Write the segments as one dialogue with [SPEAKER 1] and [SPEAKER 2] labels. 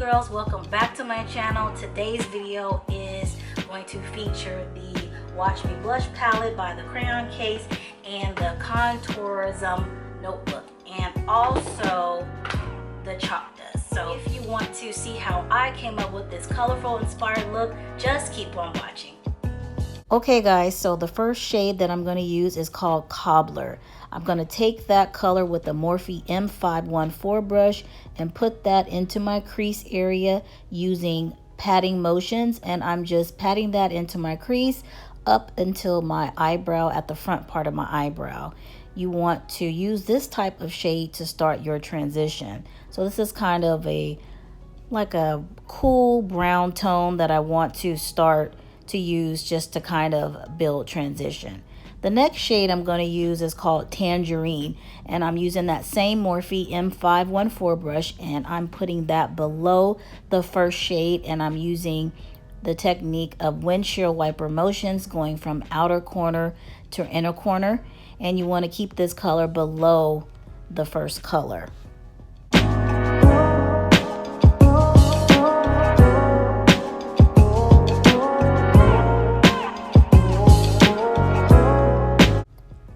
[SPEAKER 1] girls, welcome back to my channel. Today's video is going to feature the Watch Me Blush palette by the Crayon case and the Contoursition notebook, and also the chalk dust. So if you want to see how I came up with this colorful inspired look, just keep on watching. Okay guys, so the first shade that I'm going to use is called Cobbler. I'm going to take that color with the Morphe M514 brush and put that into my crease area using patting motions, and I'm just patting that into my crease up until my eyebrow, at the front part of my eyebrow. You want to use this type of shade to start your transition. So this is kind of like a cool brown tone that I want to start to use just to kind of build transition. The next shade I'm going to use is called Tangerine, and I'm using that same Morphe M514 brush, and I'm putting that below the first shade, and I'm using the technique of windshield wiper motions, going from outer corner to inner corner, and you want to keep this color below the first color.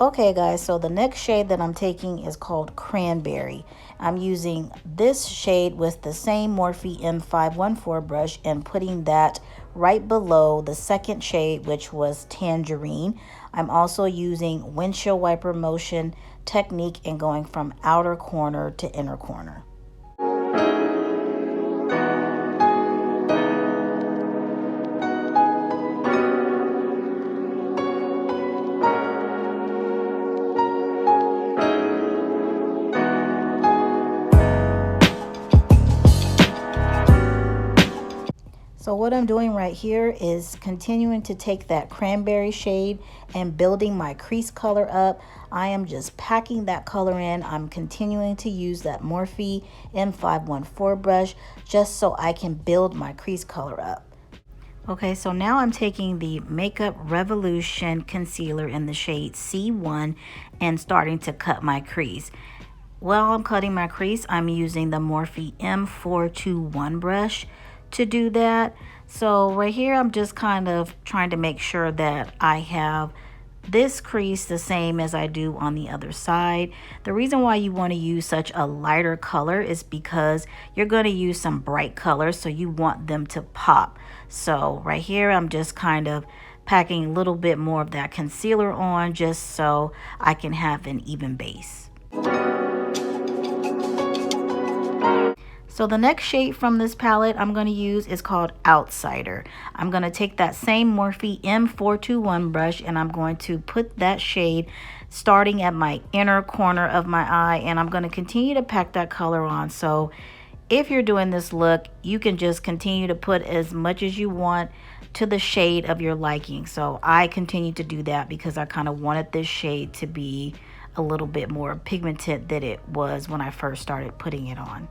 [SPEAKER 1] Okay guys, so the next shade that I'm taking is called Cranberry. I'm using this shade with the same Morphe M514 brush and putting that right below the second shade, which was Tangerine. I'm also using windshield wiper motion technique and going from outer corner to inner corner. So what I'm doing right here is continuing to take that cranberry shade and building my crease color up. I am just packing that color in. I'm continuing to use that Morphe M514 brush just so I can build my crease color up. Okay, so now I'm taking the Makeup Revolution concealer in the shade C1 and starting to cut my crease. While I'm cutting my crease, I'm using the Morphe M421 brush to do that. So right here I'm just kind of trying to make sure that I have this crease the same as I do on the other side. The reason why you want to use such a lighter color is because you're going to use some bright colors, so you want them to pop. So right here I'm just kind of packing a little bit more of that concealer on just so I can have an even base. So the next shade from this palette I'm going to use is called Outsider. I'm going to take that same Morphe M421 brush and I'm going to put that shade starting at my inner corner of my eye, and I'm going to continue to pack that color on. So if you're doing this look, you can just continue to put as much as you want to the shade of your liking. So I continue to do that because I kind of wanted this shade to be a little bit more pigmented than it was when I first started putting it on.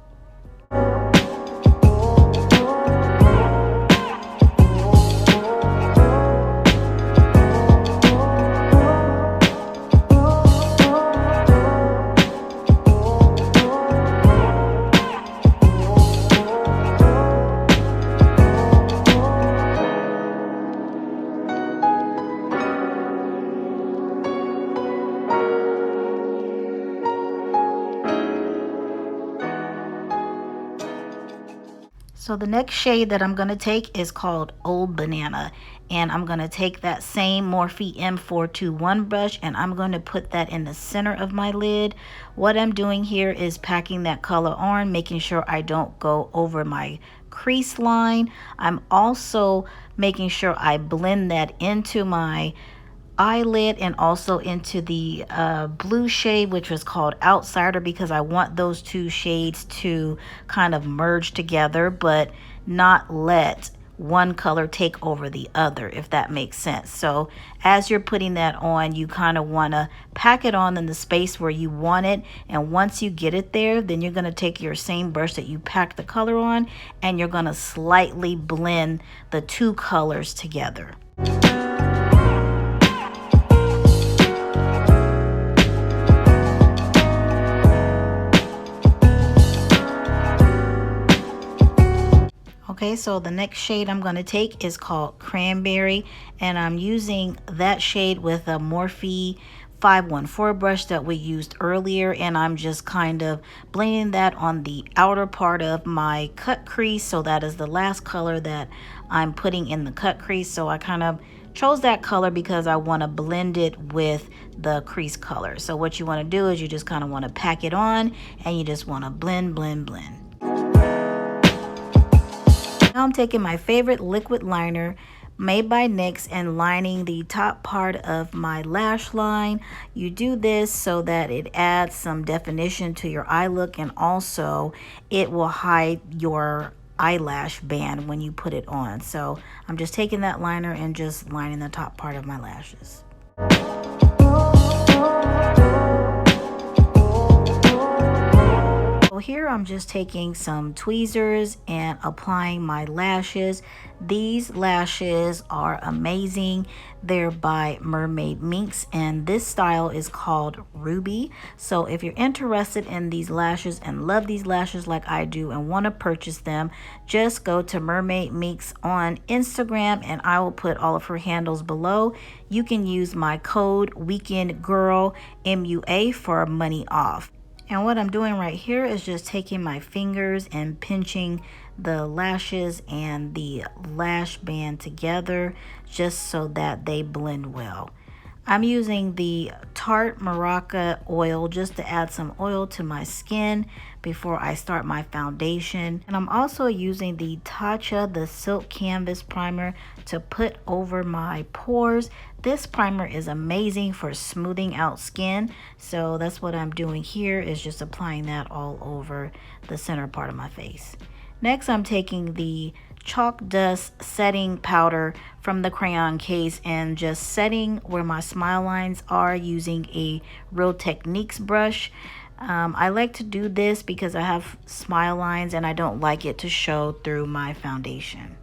[SPEAKER 1] So the next shade that I'm going to take is called Old Banana, and I'm going to take that same Morphe M421 brush and I'm going to put that in the center of my lid. What I'm doing here is packing that color on, making sure I don't go over my crease line. I'm also making sure I blend that into my eyelid and also into the blue shade, which was called Outsider, because I want those two shades to kind of merge together but not let one color take over the other, if that makes sense. So as you're putting that on, you kind of want to pack it on in the space where you want it, and once you get it there, then you're going to take your same brush that you packed the color on and you're going to slightly blend the two colors together. Okay, so the next shade I'm going to take is called Cranberry, and I'm using that shade with a Morphe 514 brush that we used earlier, and I'm just kind of blending that on the outer part of my cut crease. So that is the last color that I'm putting in the cut crease. So I kind of chose that color because I want to blend it with the crease color. So what you want to do is you just kind of want to pack it on, and you just want to blend, blend, blend. Now I'm taking my favorite liquid liner made by NYX and lining the top part of my lash line. You do this so that it adds some definition to your eye look, and also it will hide your eyelash band when you put it on. So I'm just taking that liner and just lining the top part of my lashes. Here I'm just taking some tweezers and applying my lashes. These lashes are amazing. They're by Mermaid Minx, and this style is called Ruby. So if you're interested in these lashes and love these lashes like I do and want to purchase them, just go to Mermaid Minx on Instagram, and I will put all of her handles below. You can use my code WeekendGirl MUA for money off. And what I'm doing right here is just taking my fingers and pinching the lashes and the lash band together just so that they blend well. I'm using the Tarte Maraca oil just to add some oil to my skin before I start my foundation. And I'm also using the Tatcha, the Silk Canvas Primer, to put over my pores. This primer is amazing for smoothing out skin. So that's what I'm doing here, is just applying that all over the center part of my face. Next, I'm taking the Chalk Dust setting powder from the Crayon case and just setting where my smile lines are using a Real Techniques brush. I like to do this because I have smile lines and I don't like it to show through my foundation.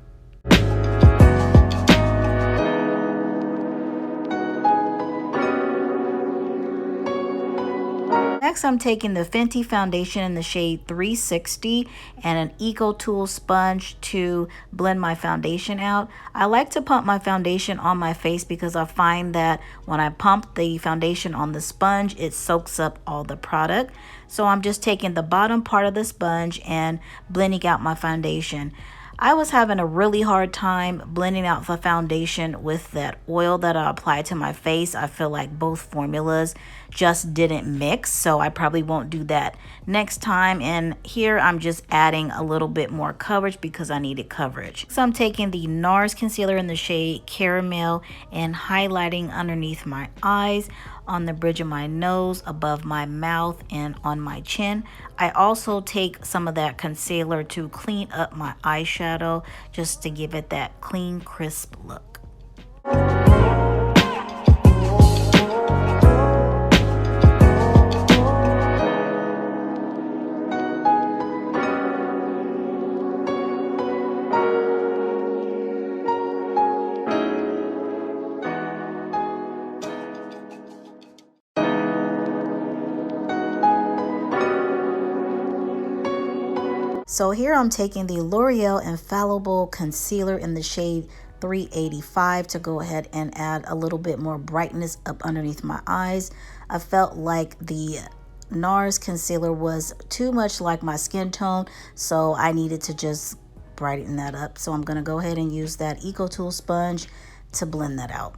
[SPEAKER 1] Next, I'm taking the Fenty Foundation in the shade 360 and an Eco Tool sponge to blend my foundation out. I like to pump my foundation on my face because I find that when I pump the foundation on the sponge, it soaks up all the product. So I'm just taking the bottom part of the sponge and blending out my foundation. I was having a really hard time blending out the foundation with that oil that I applied to my face. I feel like both formulas just didn't mix, so I probably won't do that next time. And here I'm just adding a little bit more coverage because I needed coverage. So I'm taking the Nars concealer in the shade Caramel and highlighting underneath my eyes, on the bridge of my nose, above my mouth, and on my chin. I also take some of that concealer to clean up my eyeshadow just to give it that clean, crisp look. So here I'm taking the Loreal Infallible concealer in the shade 385 to go ahead and add a little bit more brightness up underneath my eyes. I felt like the Nars concealer was too much like my skin tone, so I needed to just brighten that up. So I'm going to go ahead and use that Eco Tool sponge to blend that out.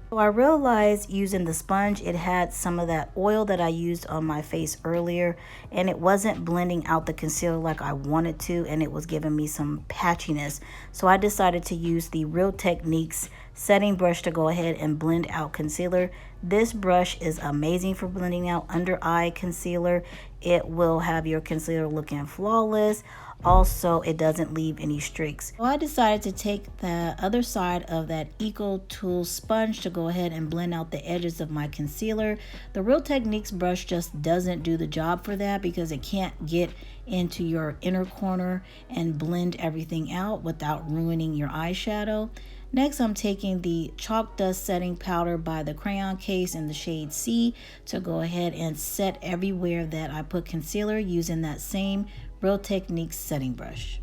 [SPEAKER 1] So I realized using the sponge, it had some of that oil that I used on my face earlier, and it wasn't blending out the concealer like I wanted to, and it was giving me some patchiness. So I decided to use the Real Techniques setting brush to go ahead and blend out concealer. This brush is amazing for blending out under eye concealer. It will have your concealer looking flawless. Also, it doesn't leave any streaks. So I decided to take the other side of that Eco Tool sponge to go ahead and blend out the edges of my concealer. The Real Techniques brush just doesn't do the job for that because it can't get into your inner corner and blend everything out without ruining your eyeshadow. Next, I'm taking the Chalk Dust setting powder by the Crayon case in the shade C to go ahead and set everywhere that I put concealer using that same Real Techniques setting brush.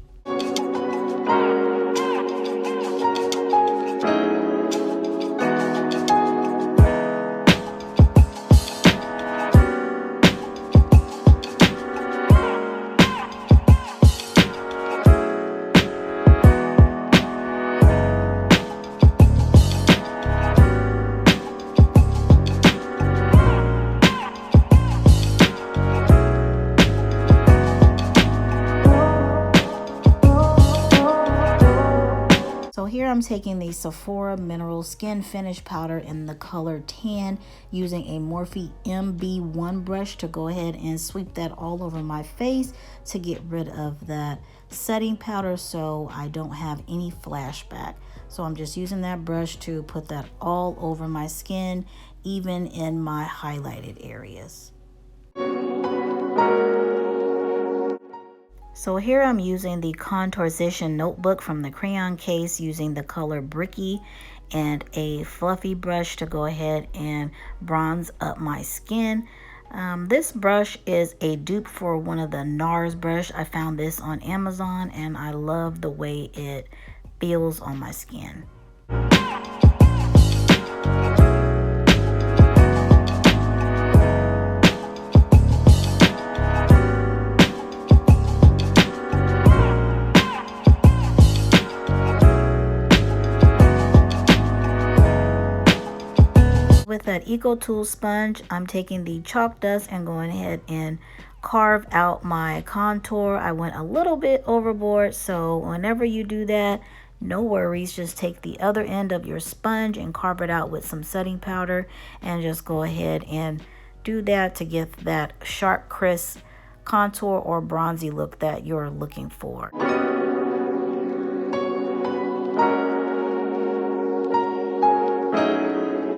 [SPEAKER 1] I'm taking the Sephora Mineral Skin Finish Powder in the color Tan, using a Morphe MB1 brush to go ahead and sweep that all over my face to get rid of that setting powder so I don't have any flashback. So I'm just using that brush to put that all over my skin, even in my highlighted areas. So here I'm using the Contoursition notebook from the Crayon case, using the color Bricky and a fluffy brush to go ahead and bronze up my skin. This brush is a dupe for one of the Nars brush. I found this on Amazon and I love the way it feels on my skin. With that Eco Tool sponge, I'm taking the chalk dust and going ahead and carve out my contour. I went a little bit overboard, so whenever you do that, no worries. Just take the other end of your sponge and carve it out with some setting powder, and just go ahead and do that to get that sharp, crisp contour or bronzy look that you're looking for.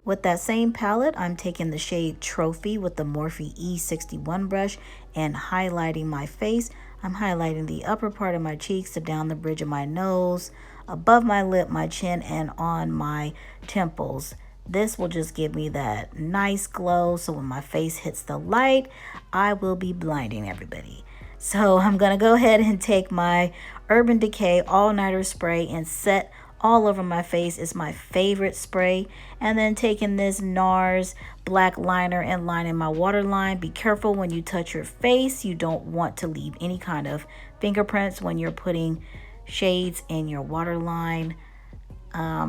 [SPEAKER 1] With that same palette, I'm taking the shade Trophy with the Morphe E61 brush and highlighting my face. I'm highlighting the upper part of my cheeks to down the bridge of my nose, above my lip, my chin, and on my temples. This will just give me that nice glow, so when my face hits the light, I will be blinding everybody. So I'm going to go ahead and take my Urban Decay All-Nighter Spray and set all over my face. Is my favorite spray. And then taking this Nars black liner and lining my waterline. Be careful when you touch your face. You don't want to leave any kind of fingerprints when you're putting shades in your waterline.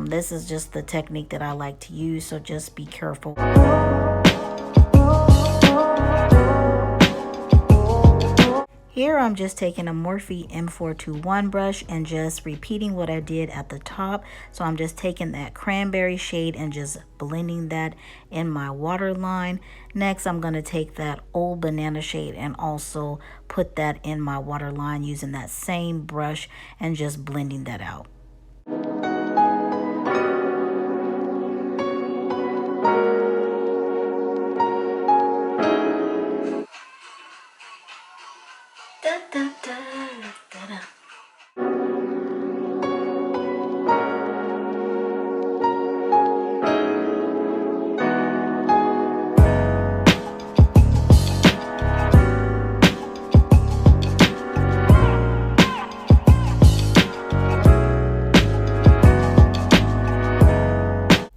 [SPEAKER 1] This is just the technique that I like to use, so just be careful. Here I'm just taking a Morphe M421 brush and just repeating what I did at the top. So I'm just taking that cranberry shade and just blending that in my waterline. Next, I'm going to take that Old Banana shade and also put that in my waterline using that same brush and just blending that out.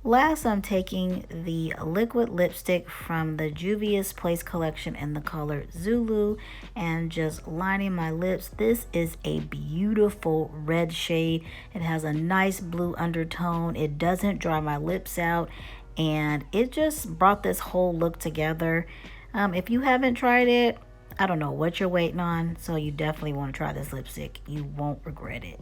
[SPEAKER 1] Last, I'm taking the liquid lipstick from the Juvia's Place collection in the color Zulu and just lining my lips. This is a beautiful red shade. It has a nice blue undertone. It doesn't dry my lips out, and it just brought this whole look together. If you haven't tried it, I don't know what you're waiting on, so you definitely want to try this lipstick. You won't regret it.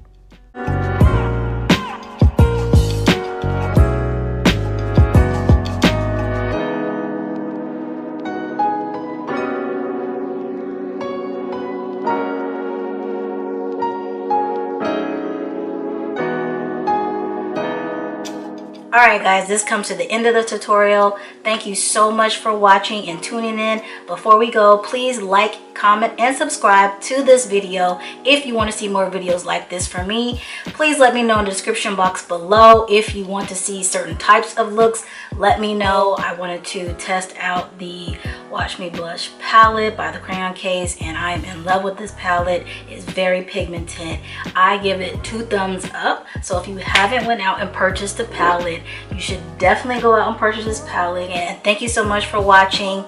[SPEAKER 1] Alright guys, this comes to the end of the tutorial. Thank you so much for watching and tuning in. Before we go, please like, comment, and subscribe to this video if you want to see more videos like this from me. Please let me know in the description box below if you want to see certain types of looks. Let me know. I wanted to test out the Watch Me Blush palette by the Crayon case, and I am in love with this palette. It's very pigmented. I give it 2 thumbs up. So if you haven't went out and purchased the palette, you should definitely go out and purchase this palette. And thank you so much for watching.